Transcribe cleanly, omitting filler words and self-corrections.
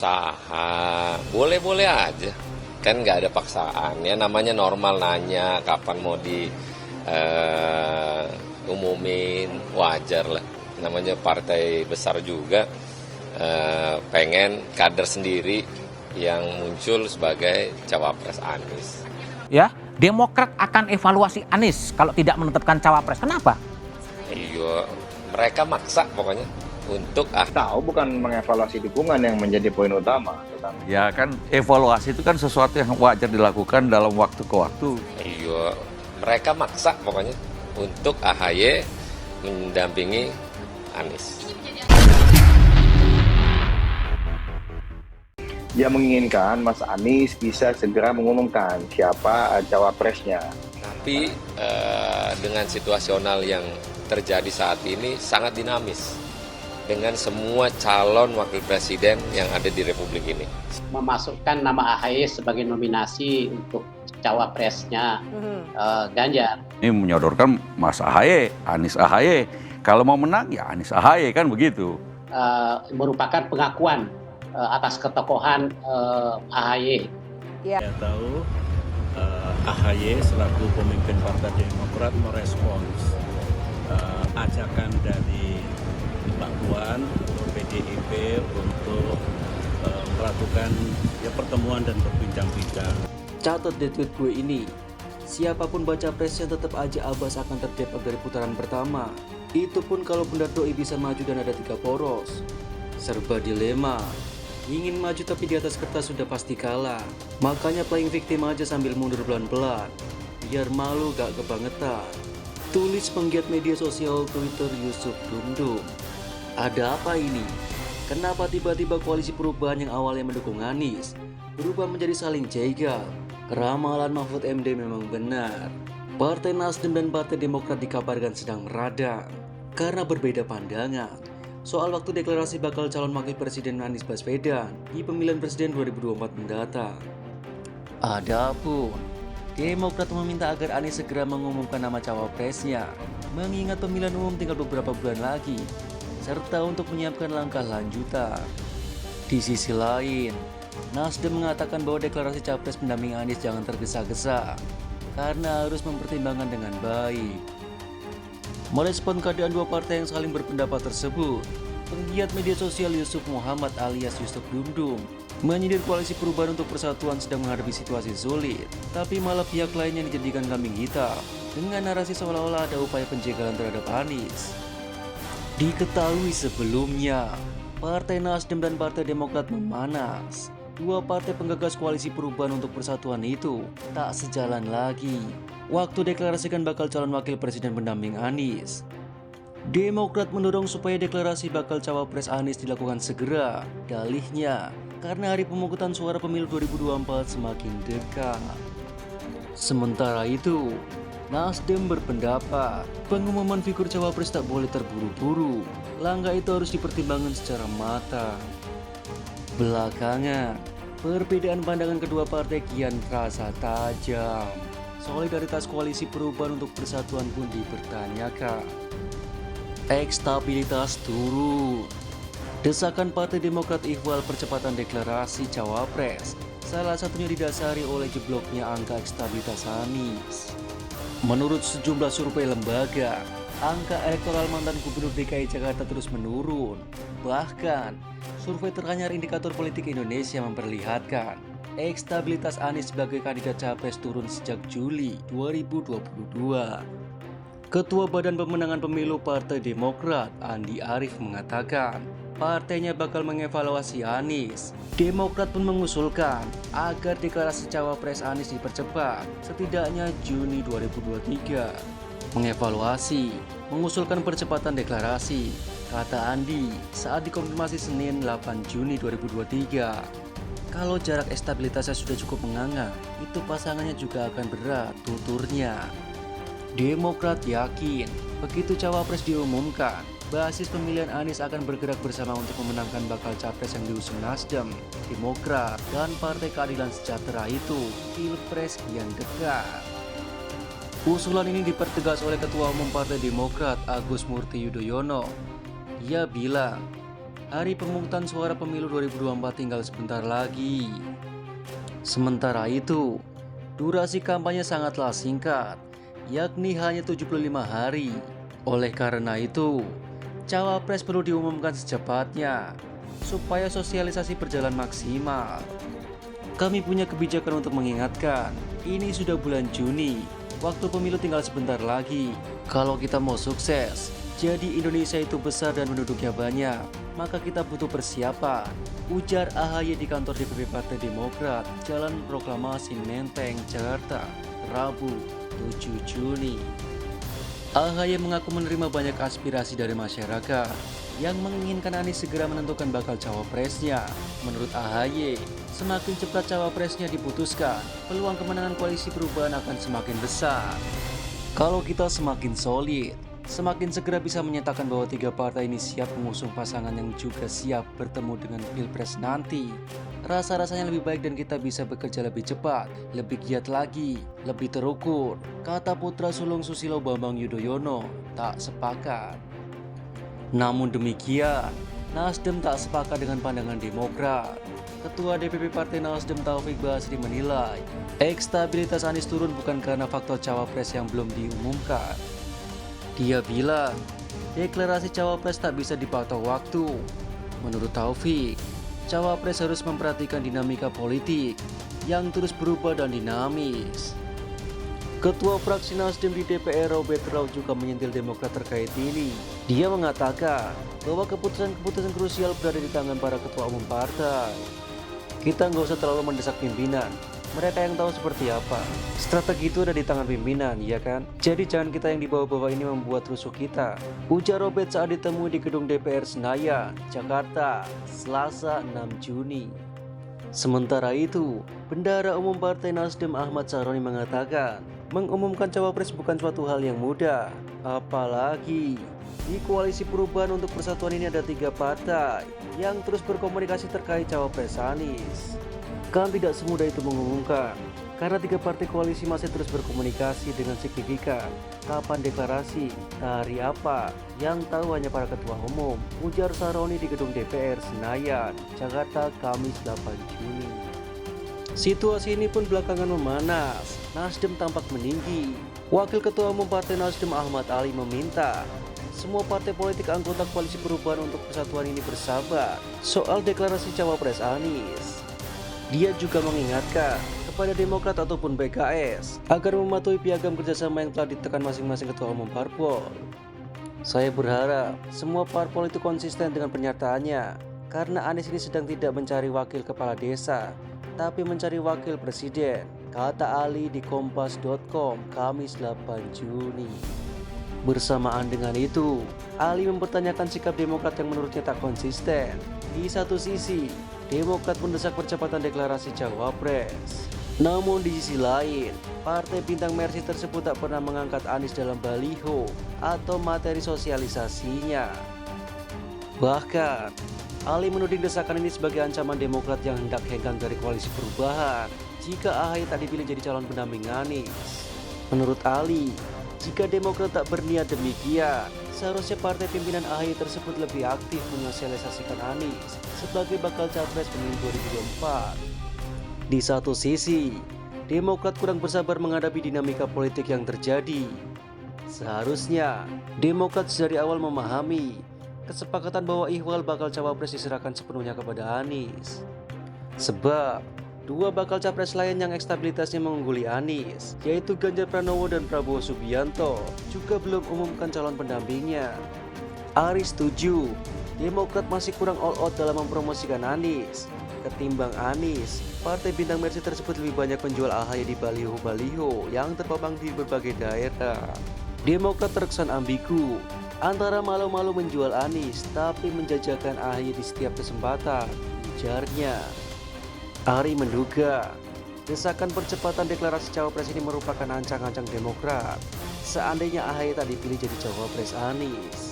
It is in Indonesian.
Usaha, boleh-boleh aja. Kan nggak ada paksaan, ya namanya normal nanya kapan mau umumin, wajar lah. Namanya partai besar juga, pengen kader sendiri yang muncul sebagai cawapres Anies. Ya, Demokrat akan evaluasi Anies kalau tidak menetapkan cawapres. Kenapa? Iya, mereka maksa pokoknya untuk Tahu bukan mengevaluasi dukungan yang menjadi poin utama. Ya kan evaluasi itu kan sesuatu yang wajar dilakukan dalam waktu ke waktu. Iya, mereka maksa pokoknya untuk AHY mendampingi Anies. Dia menginginkan Mas Anies bisa segera mengumumkan siapa cawapresnya. Tapi dengan situasional yang terjadi saat ini sangat dinamis dengan semua calon wakil presiden yang ada di Republik ini. Memasukkan nama AHY sebagai nominasi untuk cawapresnya Ganjar. Ini menyodorkan Mas AHY, Anies AHY. Kalau mau menang ya Anies AHY kan begitu. Merupakan pengakuan atas ketokohan AHY. Saya tahu AHY selaku pemimpin Partai Demokrat merespons ajakan dari Mbak Puan atau PDIP untuk melakukan pertemuan dan berbincang-bincang. Catat di tweet gue ini, siapapun baca presnya tetap aja Abbas akan terdepak dari putaran pertama. Itu pun kalau Bunda Doi bisa maju dan ada 3 poros. Serba dilema. Ingin maju tapi di atas kertas sudah pasti kalah. Makanya playing victim aja sambil mundur pelan-pelan. Biar malu gak kebangetan. Tulis penggiat media sosial Twitter Yusuf Dumdum. Ada apa ini? Kenapa tiba-tiba koalisi perubahan yang awalnya mendukung Anies berubah menjadi saling jegal? Ramalan Mahfud MD memang benar. Partai Nasdem dan Partai Demokrat dikabarkan sedang meradang karena berbeda pandangan soal waktu deklarasi bakal calon wakil presiden Anies Baswedan di pemilihan presiden 2024 mendatang. Adapun Demokrat meminta agar Anies segera mengumumkan nama cawapresnya, mengingat pemilihan umum tinggal beberapa bulan lagi, serta untuk menyiapkan langkah lanjutan. Di sisi lain, Nasdem mengatakan bahwa deklarasi capres pendamping Anies jangan tergesa-gesa, karena harus mempertimbangkan dengan baik. Merespon keadaan dua partai yang saling berpendapat tersebut, penggiat media sosial Yusuf Muhammad alias Yusuf Dumdum menyindir koalisi perubahan untuk persatuan sedang menghadapi situasi sulit, tapi malah pihak lainnya dijadikan kambing hitam dengan narasi seolah-olah ada upaya penjegalan terhadap Anies. Diketahui sebelumnya, Partai Nasdem dan Partai Demokrat memanas. Dua partai penggagas koalisi perubahan untuk persatuan itu tak sejalan lagi waktu deklarasikan bakal calon wakil presiden pendamping Anies. Demokrat mendorong supaya deklarasi bakal cawapres Anies dilakukan segera, dalihnya karena hari pemungutan suara pemilu 2024 semakin dekat. Sementara itu, Nasdem berpendapat pengumuman figur cawapres tak boleh terburu-buru. Langkah itu harus dipertimbangkan secara matang. Belakangan, perbedaan pandangan kedua partai kian terasa tajam. Solidaritas koalisi perubahan untuk persatuan pun dipertanyakan. Elektabilitas turun. Desakan Partai Demokrat ihwal percepatan deklarasi cawapres, salah satunya didasari oleh jebloknya angka elektabilitas Anies. Menurut sejumlah survei lembaga, angka elektoral mantan Gubernur DKI Jakarta terus menurun. Bahkan, survei teranyar Indikator Politik Indonesia memperlihatkan elektabilitas Anies sebagai kandidat capres turun sejak Juli 2022. Ketua Badan Pemenangan Pemilu Partai Demokrat, Andi Arief mengatakan, partainya bakal mengevaluasi Anies. Demokrat pun mengusulkan agar deklarasi cawapres Anies dipercepat setidaknya Juni 2023. Mengevaluasi, mengusulkan percepatan deklarasi, kata Andi saat dikonfirmasi Senin 8 Juni 2023. Kalau jarak stabilitasnya sudah cukup menganga, itu pasangannya juga akan berat, tuturnya. Demokrat yakin begitu cawapres diumumkan, basis pemilihan Anies akan bergerak bersama untuk memenangkan bakal capres yang diusung Nasdem, Demokrat, dan Partai Keadilan Sejahtera itu Pilpres kian dekat. Usulan ini dipertegas oleh Ketua Umum Partai Demokrat Agus Murti Yudhoyono. Ia bilang, hari pemungutan suara pemilu 2024 tinggal sebentar lagi. Sementara itu, durasi kampanye sangatlah singkat, yakni hanya 75 hari. Oleh karena itu, cawapres perlu diumumkan secepatnya supaya sosialisasi berjalan maksimal. Kami punya kebijakan untuk mengingatkan, ini sudah bulan Juni, waktu pemilu tinggal sebentar lagi. Kalau kita mau sukses, jadi Indonesia itu besar dan penduduknya banyak, maka kita butuh persiapan, ujar AHY di kantor DPP Partai Demokrat, Jalan Proklamasi Menteng, Jakarta, Rabu 7 Juni. AHY mengaku menerima banyak aspirasi dari masyarakat yang menginginkan Anies segera menentukan bakal cawapresnya. Menurut AHY, semakin cepat cawapresnya diputuskan, peluang kemenangan koalisi perubahan akan semakin besar. Kalau kita semakin solid, semakin segera bisa menyatakan bahwa 3 partai ini siap mengusung pasangan yang juga siap bertemu dengan Pilpres nanti. Rasa-rasanya lebih baik dan kita bisa bekerja lebih cepat, lebih giat lagi, lebih terukur, kata putra sulung Susilo Bambang Yudhoyono. Tak sepakat. Namun demikian, Nasdem tak sepakat dengan pandangan Demokrat. Ketua DPP Partai Nasdem Taufik Basri menilai, elektabilitas Anies turun bukan karena faktor cawapres yang belum diumumkan. Dia bilang, deklarasi cawapres tak bisa dipatok waktu. Menurut Taufik, cawapres harus memperhatikan dinamika politik yang terus berubah dan dinamis. Ketua fraksi Nasdem di DPR Robert Rau juga menyentil Demokrat terkait ini. Dia mengatakan bahwa keputusan-keputusan krusial berada di tangan para ketua umum partai. Kita nggak usah terlalu mendesak pimpinan. Mereka yang tahu seperti apa. Strategi itu ada di tangan pimpinan, ya kan? Jadi jangan kita yang di bawah-bawah ini membuat rusuh kita. Ujar Robert saat ditemui di gedung DPR Senayan, Jakarta, Selasa 6 Juni. Sementara itu, Bendahara Umum Partai Nasdem Ahmad Saroni mengatakan, mengumumkan cawapres bukan suatu hal yang mudah. Apalagi di koalisi perubahan untuk persatuan ini ada 3 partai yang terus berkomunikasi terkait cawapres Anies. Kan tidak semudah itu mengumumkan, karena 3 partai koalisi masih terus berkomunikasi dengan signifikan. Kapan deklarasi, hari apa, yang tahu hanya para ketua umum, ujar Saroni di gedung DPR Senayan, Jakarta, Kamis 8 Juni. Situasi ini pun belakangan memanas. Nasdem tampak meninggi. Wakil Ketua Umum Partai Nasdem Ahmad Ali meminta semua partai politik anggota koalisi perubahan untuk persatuan ini bersabar soal deklarasi cawapres Anies. Dia juga mengingatkan kepada Demokrat ataupun PKS agar mematuhi piagam kerjasama yang telah ditekan masing-masing ketua umum parpol. Saya berharap semua parpol itu konsisten dengan pernyataannya, karena Anies ini sedang tidak mencari wakil kepala desa, tapi mencari wakil presiden, kata Ali di kompas.com Kamis 8 Juni. Bersamaan dengan itu, Ali mempertanyakan sikap Demokrat yang menurutnya tak konsisten. Di satu sisi, Demokrat mendesak percepatan deklarasi cawapres. Namun di sisi lain, Partai Bintang Mersi tersebut tak pernah mengangkat Anies dalam baliho atau materi sosialisasinya. Bahkan, Ali menuding desakan ini sebagai ancaman Demokrat yang hendak hengkang dari koalisi perubahan jika AHY tak dipilih jadi calon pendamping Anies. Menurut Ali, jika Demokrat tak berniat demikian, seharusnya partai pimpinan AHY tersebut lebih aktif menyosialisasikan Anies sebagai bakal capres pemilu 2024. Di satu sisi, Demokrat kurang bersabar menghadapi dinamika politik yang terjadi. Seharusnya, Demokrat dari awal memahami kesepakatan bahwa ihwal bakal cawapres diserahkan sepenuhnya kepada Anies. Sebab, 2 bakal capres lain yang elektabilitasnya mengungguli Anies, yaitu Ganjar Pranowo dan Prabowo Subianto, juga belum umumkan calon pendampingnya. Ari setuju, Demokrat masih kurang all out dalam mempromosikan Anies. Ketimbang Anies, Partai Bintang Mersi tersebut lebih banyak menjual AHY di baliho-baliho yang terpampang di berbagai daerah. Demokrat terkesan ambigu, antara malu-malu menjual Anies tapi menjajakan AHY di setiap kesempatan, ujarnya. Ari menduga desakan percepatan deklarasi cawapres ini merupakan ancang-ancang Demokrat seandainya AHY tak dipilih jadi cawapres Anies.